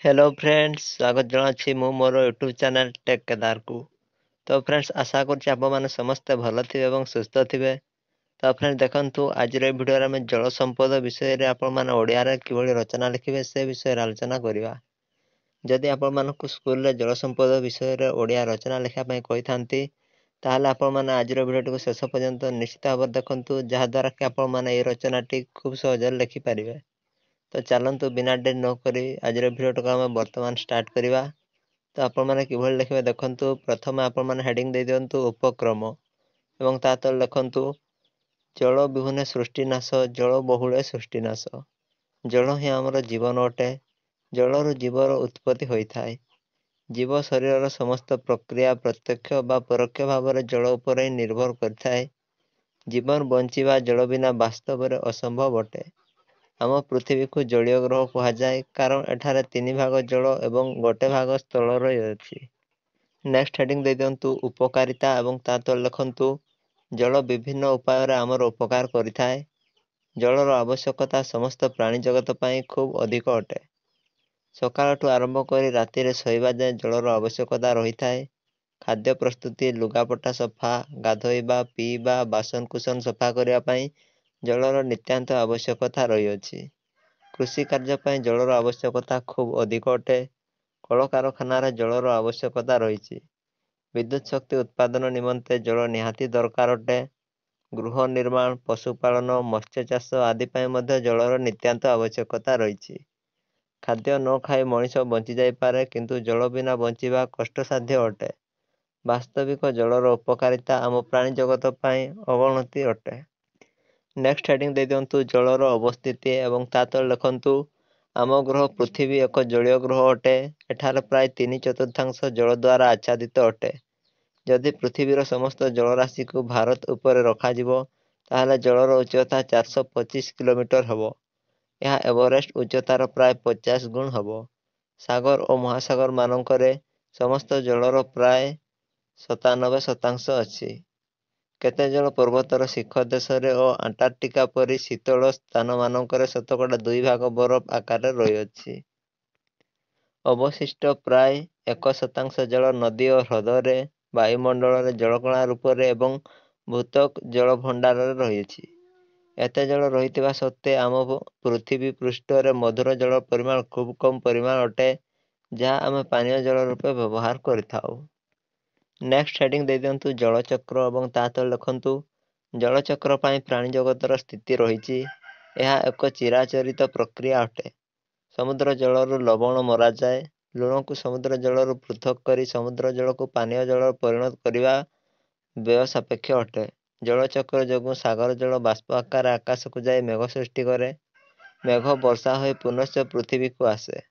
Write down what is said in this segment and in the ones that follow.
Hello friends स्वागत जनाछि मु मोर YouTube channel take Kedar को। तो फ्रेंड्स आशा करछि आप माने समस्त भल थिबे एवं सुस्थ थिबे। तो फ्रेंड्स देखंतु आज रे वीडियो रे हम जल संपद विषय रे आप माने ओडिया रे किभଳି रचना लिखिबे से विषय रे आलोचना करिवा। जदि आप मानकु स्कूल रे जल संपद विषय रे ओडिया रचना लिखा पय कहिथांती ताहाले आप माने आज रे वीडियो को शेष पर्यंत निश्चित भाव देखंतु जहा द्वारा कि आप माने ए रचनाटी खूब सहज लिखि पारिबे। तो चलतु बिना डेरी नक आज भिडियो को आम बर्तमान स्टार्ट करवा। तो आपण मैंने किभଳି लिखे देखु प्रथम आपण मैंने हेडिंग दे दिंतु उपक्रम एवं ता तले लिखंतु जल विहुने सृष्टिनाश जल बहुले सृष्टिनाश। जल ही आमर जीवन अटे। जलर जीवर उत्पत्ति होता है। जीव शरीर समस्त प्रक्रिया प्रत्यक्ष बा परोक्ष भाव में जल उपर निर्भर करता है। जीवन बंचिबा जल बिना वास्तव में असंभव अटे। आम पृथ्वी को जलीय ग्रह कहुए कारण एठारे 3 भाग जल एवं गोटे भाग स्थल रही अछि। नेक्स्ट हेडिंग दे दिंतु उपकारिता एवं ता तले लिखंतु जल विभिन्न उपाय रे आमर उपकार करिथाए। जलर आवश्यकता समस्त प्राणी जगत पई खूब अधिक अटे। सकाळठू आरंभ करी राति रे सोइबा जाय जलर आवश्यकता रही थाए। खाद्य प्रस्तुति लुगापटा सफा गाधोइबा पीबा बासन कुसन सफा करिया पई जलर नित्यांत आवश्यकता रही अछि। कृषि कार्य पई जलर आवश्यकता खूब अधिक अटे। कल कारखाना रे जलर आवश्यकता रही। विद्युत शक्ति उत्पादन निमंते जल निहाती दरकार अटे। गृह निर्माण पशुपालन मत्स्य चाष आदि पई मध्ये जलर नित्यांत आवश्यकता रही। खाद्य न खाई मनीष बंची जाई पारे किंतु जल बिना बंचिबा कष्टसाध्य अटे। वास्तविक जलर उपकारिता आम प्राणी जगत पई अवनति अटे। नेक्स्ट हेडिंग दे दिंतु जलर अवस्थिति एवं ता तले लिखंतु आम ग्रह पृथ्वी एक जलीय ग्रह अटे। एठार प्राय 3/4 जल द्वारा आच्छादित अटे। जदि पृथ्वीर समस्त जलराशि को भारत उपर रखा जिवो ताहाले जलर उच्चता 425 किलोमीटर हबो। यह एवरेस्ट उच्चतार प्राय 50 गुण हबो। सागर और महासागर मानकरे समस्त जलर प्राय 97% अछि। केते जल पर्वतर शिखर देश और अंटार्कटिका परी शीतल स्थान मानकरे शतकड़ा 2 भाग बरफ आकार रही अछि। अवशिष्ट प्राय 1% जल नदी और ह्रदरे वायुमंडल जलकणा रूप एवं भूतक जल भंडार रही। एते जल रही सत्वे आम पृथ्वी पृष्ठ रे मधुर जल परिमाण खूब कम परिमाण अटे जहाँ आम पानीय जल रूपे व्यवहार करिथाउ। नेक्स्ट हेडिंग दे दिंतु जलचक्र एवं ता तले लिखंतु जलचक्र पई प्राणी जगतर स्थिति रही। यह एक चिराचरित प्रक्रिया अटे। समुद्र जलरू लवण मरा जाए। लुण को समुद्र जलरू पृथक करी समुद्र जल को पानीय जल परिणत करने व्यय सापेक्ष अटे। जलचक्र जो सागर जल बाष्प आकार आकाश को जाए मेघ सृष्टि करे। मेघ वर्षा हो पुनश्च पृथ्वी को आसे।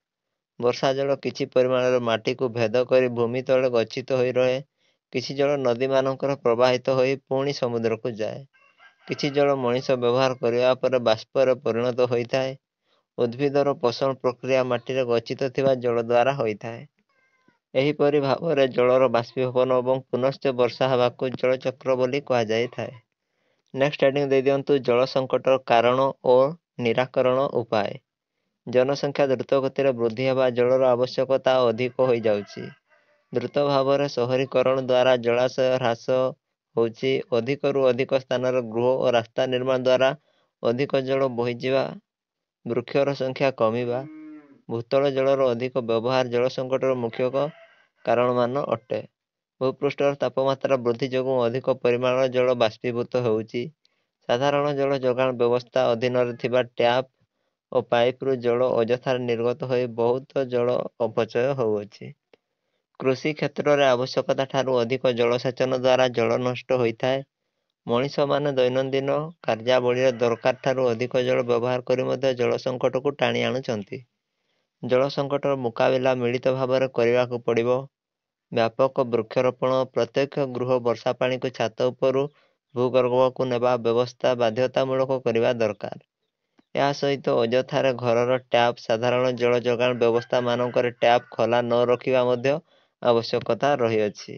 वर्षा जल किछि परिमाण माटी को भेद कर भूमि तले गच्छित हो रहे। किछि जल नदी मानकर प्रवाहित हो पुणी समुद्र को जाए। किछि जल मनीष व्यवहार करने पर बाष्प परिणत होता है। उद्भिदर पोषण प्रक्रिया माटी रे गच्छित थिबा जल द्वारा होता है। एहीपरि भाव जलर बाष्पीभवन और पुनश्च वर्षा हवा को जलचक्र बोली कहा जाए थाए। नेक्स्ट हेडिंग दे दिंतु जल संकटर कारण और निराकरण उपाय। जनसंख्या द्रुत गति वृद्धि हेबा जलर आवश्यकता अधिक हो जाउछि। द्रुत भाव में शहरीकरण द्वारा जलाशय ह्रास होउछि। अधिक रु अधिक स्थान गृह और रास्ता निर्माण द्वारा अधिक जल बोहीजिबा वृक्षर संख्या कमिबा भूतल जलर अधिक व्यवहार जल संकटर मुख्य कारण मान अटे। भूपृष्ठर तापमात्रा वृद्धि जोगुं अधिक परिमाण जल बाष्पीभूत होउछि। साधारण जल जोगाण व्यवस्था अधीन थिबा टैप और पाइप रु जल अजथार निर्गत हो बहुत जल अपचय होउछि। कृषि क्षेत्र में आवश्यकता ठारू अधिक जलसेचन द्वारा जल नष्ट होता है। मनीष माने दैनंदिन कार्यावली दरकार ठारू अधिक जल व्यवहार करी मध्य जल संकट को टाणी आणुचंती। जल संकटर मुकाबिला मिलित भाव में करने को पड़िबो। व्यापक वृक्षरोपण प्रत्येक गृह वर्षा पानी को छात उपरू भूगर्भ को नेबा व्यवस्था बाध्यतामूलक करने दरकार। या सहित अजथार घरर टैप साधारण जल जोगाण व्यवस्था मानकर टैप खोला न रखिबा मध्य आवश्यकता रही अछि।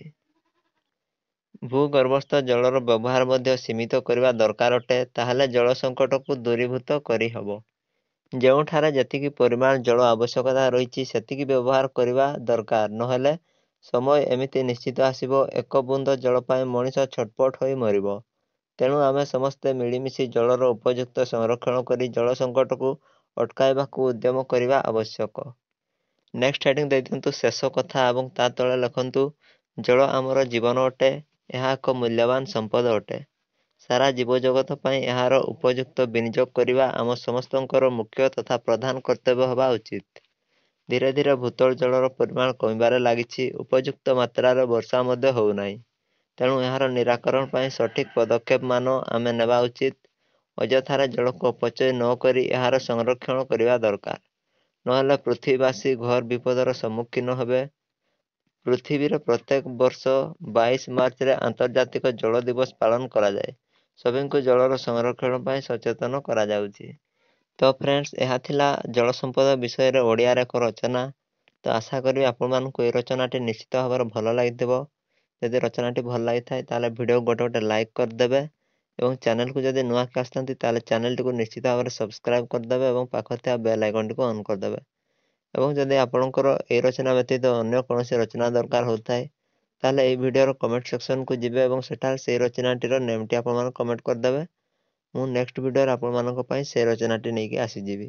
भूगर्भस्थ जलर व्यवहार मध्य सीमित करने दरकार अटे ताहाले जल संकट को दूरीभूत करि हबो। ଯେଉଁଠାରେ ଯେତିକି ପରିମାଣ ଜଳ ଆବଶ୍ୟକତା ରହିଛି ସେତିକି ବ୍ୟବହାର କରିବା ଦରକାର, ନହେଲେ ସମୟ ଏମିତି ନିଶ୍ଚିତ ଆସିବ ଏକ ବୁନ୍ଦ ଜଳ ପାଇଁ ମଣିଷ ଛଟପଟ ହୋଇ ମରିବ। ତେଣୁ ଆମେ ସମସ୍ତେ ମିଳିମିଶି ଜଳର ଉପଯୁକ୍ତ ସଂରକ୍ଷଣ କରି ଜଳ ସଙ୍କଟକୁ ଅଟକାଇବାକୁ ଉଦ୍ୟମ କରିବା ଆବଶ୍ୟକ। ନେକ୍ସଟ ହେଡ଼ିଂ ଦେଇଦିଅନ୍ତୁ ଶେଷ କଥା ଏବଂ ତା ତଳେ ଲେଖନ୍ତୁ ଜଳ ଆମର ଜୀବନ ଅଟେ, ଏହା ଏକ ମୂଲ୍ୟବାନ ସମ୍ପଦ ଅଟେ। ସାରା ଜୀବଜଗତ ପାଇଁ ଏହାର ଉପଯୁକ୍ତ ବିନିଯୋଗ କରିବା ଆମ ସମସ୍ତଙ୍କର ମୁଖ୍ୟ ତଥା ପ୍ରଧାନ କର୍ତ୍ତବ୍ୟ ହେବା ଉଚିତ। ଧୀରେ ଧୀରେ ଭୂତଳ ଜଳର ପରିମାଣ କମିବାରେ ଲାଗିଛି, ଉପଯୁକ୍ତ ମାତ୍ରାରେ ବର୍ଷା ମଧ୍ୟ ହେଉନାହିଁ। ତେଣୁ ଏହାର ନିରାକରଣ ପାଇଁ ସଠିକ୍ ପଦକ୍ଷେପମାନ ଆମେ ନେବା ଉଚିତ। ଅଯଥାରେ ଜଳକୁ ଅପଚୟ ନ କରି ଏହାର ସଂରକ୍ଷଣ କରିବା ଦରକାର, ନହେଲେ ପୃଥିବୀବାସୀ ଘୋର ବିପଦର ସମ୍ମୁଖୀନ ହେବେ। ପୃଥିବୀରେ ପ୍ରତ୍ୟେକ ବର୍ଷ 22 ମାର୍ଚ୍ଚରେ ଆନ୍ତର୍ଜାତିକ ଜଳ ଦିବସ ପାଳନ କରାଯାଏ। ସଭିଙ୍କୁ ଜଳର ସଂରକ୍ଷଣ ପାଇଁ ସଚେତନ କରାଯାଉଛି। ତ ଫ୍ରେଣ୍ଡସ୍, ଏହା ଥିଲା ଜଳ ସମ୍ପଦ ବିଷୟରେ ଓଡ଼ିଆରେ ଏକ ରଚନା। ତ ଆଶା କରିବି ଆପଣମାନଙ୍କୁ ଏହି ରଚନାଟି ନିଶ୍ଚିତ ଭାବରେ ଭଲ ଲାଗିଥିବ। ଯଦି ରଚନାଟି ଭଲ ଲାଗିଥାଏ ତାହେଲେ ଭିଡ଼ିଓକୁ ଗୋଟେ ଲାଇକ୍ କରିଦେବେ ଏବଂ ଚ୍ୟାନେଲକୁ ଯଦି ନୂଆ ଆସିଥାନ୍ତି ତାହେଲେ ଚ୍ୟାନେଲଟିକୁ ନିଶ୍ଚିତ ଭାବରେ ସବସ୍କ୍ରାଇବ୍ କରିଦେବେ ଏବଂ ପାଖରେ ଥିବା ବେଲ୍ ଆଇକନଟିକୁ ଅନ୍ କରିଦେବେ। ଏବଂ ଯଦି ଆପଣଙ୍କର ଏହି ରଚନା ବ୍ୟତୀତ ଅନ୍ୟ କୌଣସି ରଚନା ଦରକାର ହେଉଥାଏ ତାହେଲେ ଏହି ଭିଡ଼ିଓର କମେଣ୍ଟ ସେକ୍ସନକୁ ଯିବେ ଏବଂ ସେଠାରେ ସେହି ରଚନାଟିର ନେମ୍ଟି ଆପଣମାନେ କମେଣ୍ଟ କରିଦେବେ। ମୁଁ ନେକ୍ସଟ ଭିଡ଼ିଓରେ ଆପଣମାନଙ୍କ ପାଇଁ ସେ ରଚନାଟି ନେଇକି ଆସିଯିବି।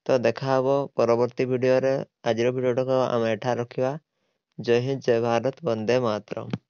ତ ଦେଖାହବ ପରବର୍ତ୍ତୀ ଭିଡ଼ିଓରେ। ଆଜିର ଭିଡ଼ିଓଟାକୁ ଆମେ ଏଠାରେ ରଖିବା। ଜୟ ହିନ୍ଦ, ଜୟ ଭାରତ, ବନ୍ଦେ ମାତରମ୍।